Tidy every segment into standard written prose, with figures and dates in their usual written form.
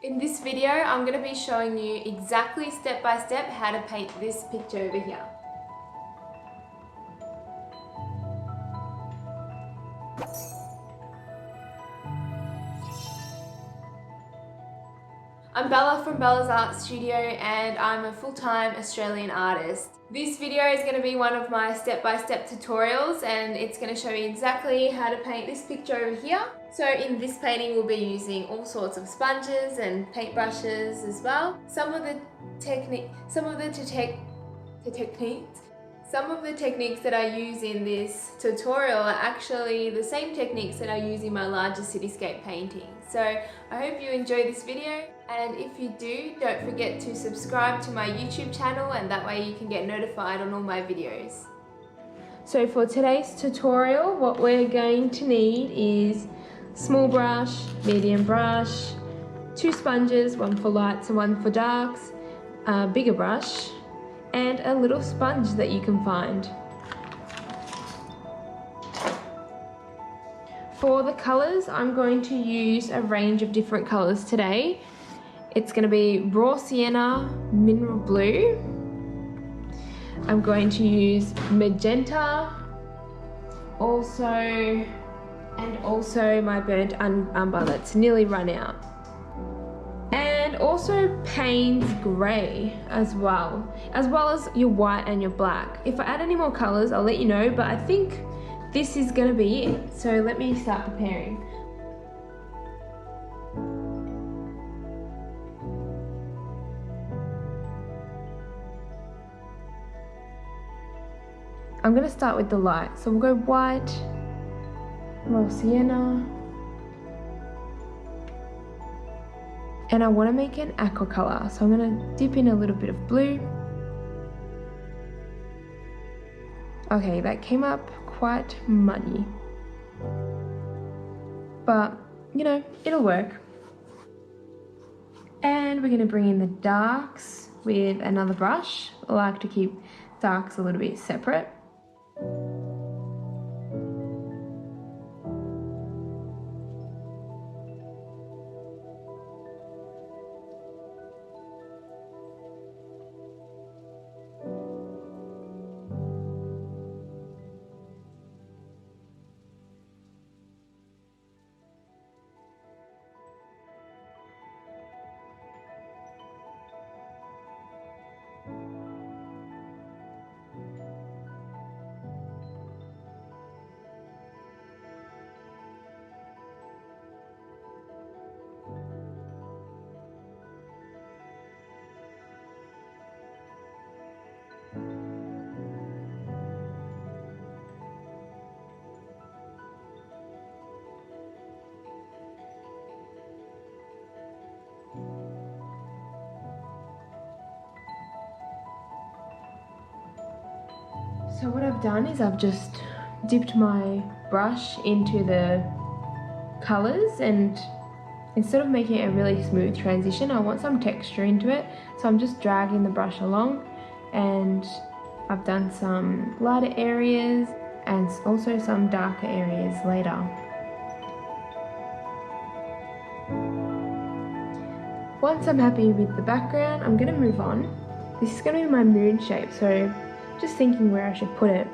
In this video, I'm going to be showing you exactly step by step how to paint this picture over here. I'm Bella from Bella's Art Studio and I'm a full-time Australian artist. This video is going to be one of my step-by-step tutorials and it's going to show you exactly how to paint this picture over here. So in this painting we'll be using all sorts of sponges and paintbrushes as well. Some of the techniques that I use in this tutorial are actually the same techniques that I use in my larger cityscape painting. So I hope you enjoy this video, and if you do, don't forget to subscribe to my YouTube channel and that way you can get notified on all my videos. So for today's tutorial, what we're going to need is small brush, medium brush, 2 sponges, one for lights and one for darks, a bigger brush, and a little sponge that you can find. For the colours, I'm going to use a range of different colours today. It's going to be raw sienna, mineral blue. I'm going to use magenta, also my burnt umber that's nearly run out. And also Payne's grey as well as your white and your black. If I add any more colours, I'll let you know, but I think this is going to be it. So let me start preparing. I'm going to start with the light. So we'll go white, raw sienna, and I want to make an aqua colour, so I'm going to dip in a little bit of blue. Okay, that came up quite muddy, but you know, it'll work. And we're going to bring in the darks with another brush. I like to keep darks a little bit separate. So what I've done is I've just dipped my brush into the colours, and instead of making it a really smooth transition, I want some texture into it. So I'm just dragging the brush along, and I've done some lighter areas and also some darker areas later. Once I'm happy with the background, I'm going to move on. This is going to be my moon shape, so just thinking where I should put it.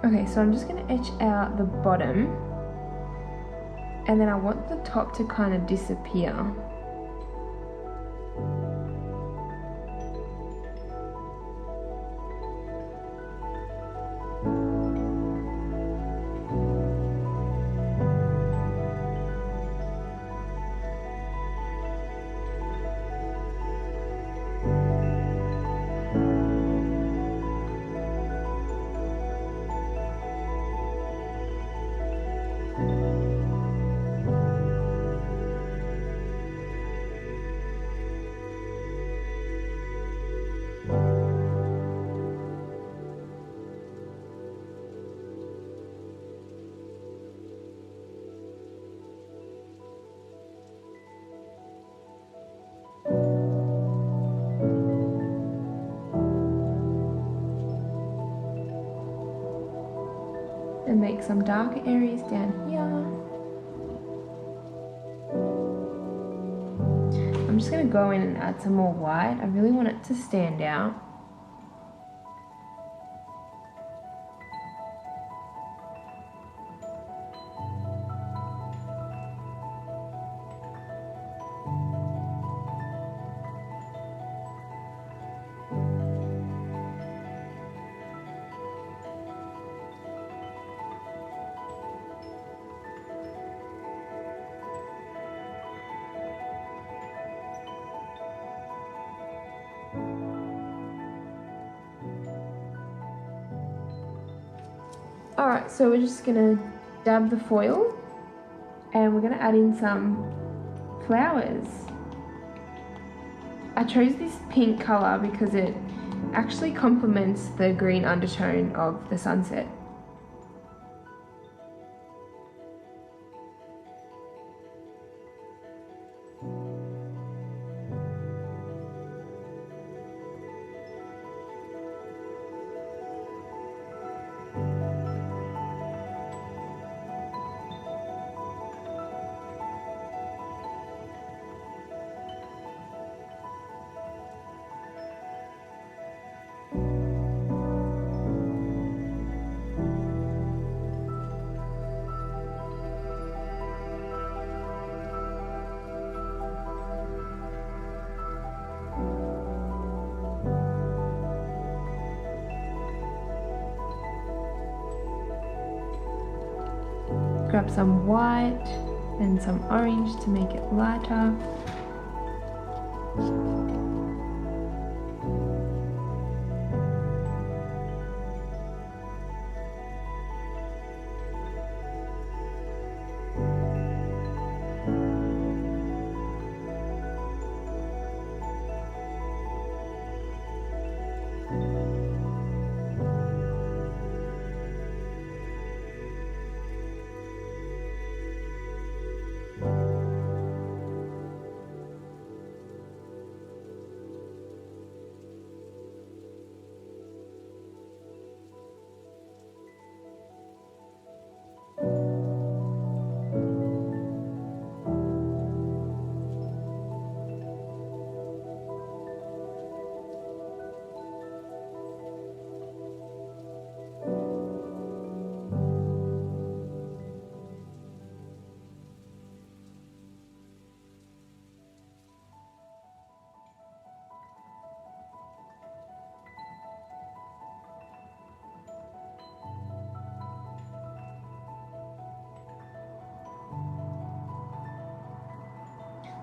Okay, so I'm just going to etch out the bottom, and then I want the top to kind of disappear. make some darker areas down here. I'm just going to go in and add some more white. I really want it to stand out. Alright, so we're just going to dab the foil and we're going to add in some flowers. I chose this pink colour because it actually complements the green undertone of the sunset. Grab some white and some orange to make it lighter.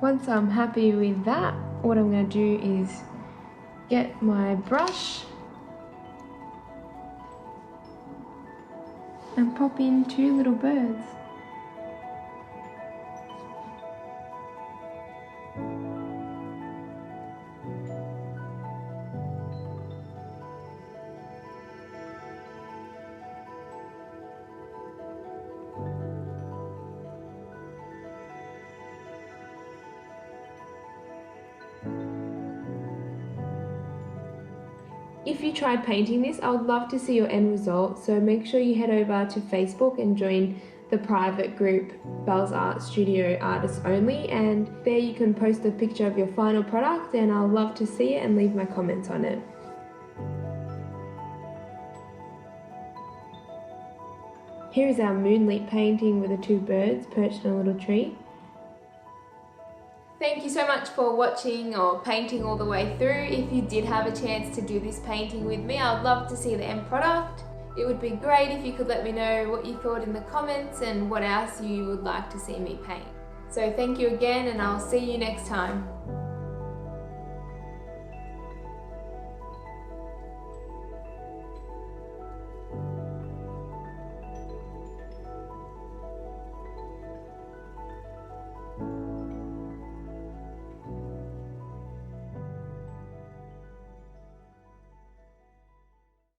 Once I'm happy with that, what I'm going to do is get my brush and pop in 2 little birds. If you tried painting this, I would love to see your end result, so make sure you head over to Facebook and join the private group Belle's Art Studio Artists Only, and there you can post a picture of your final product and I'll love to see it and leave my comments on it. Here is our moonlit painting with the 2 birds perched on a little tree. Thank you so much for watching or painting all the way through. If you did have a chance to do this painting with me, I'd love to see the end product. It would be great if you could let me know what you thought in the comments and what else you would like to see me paint. So thank you again and I'll see you next time.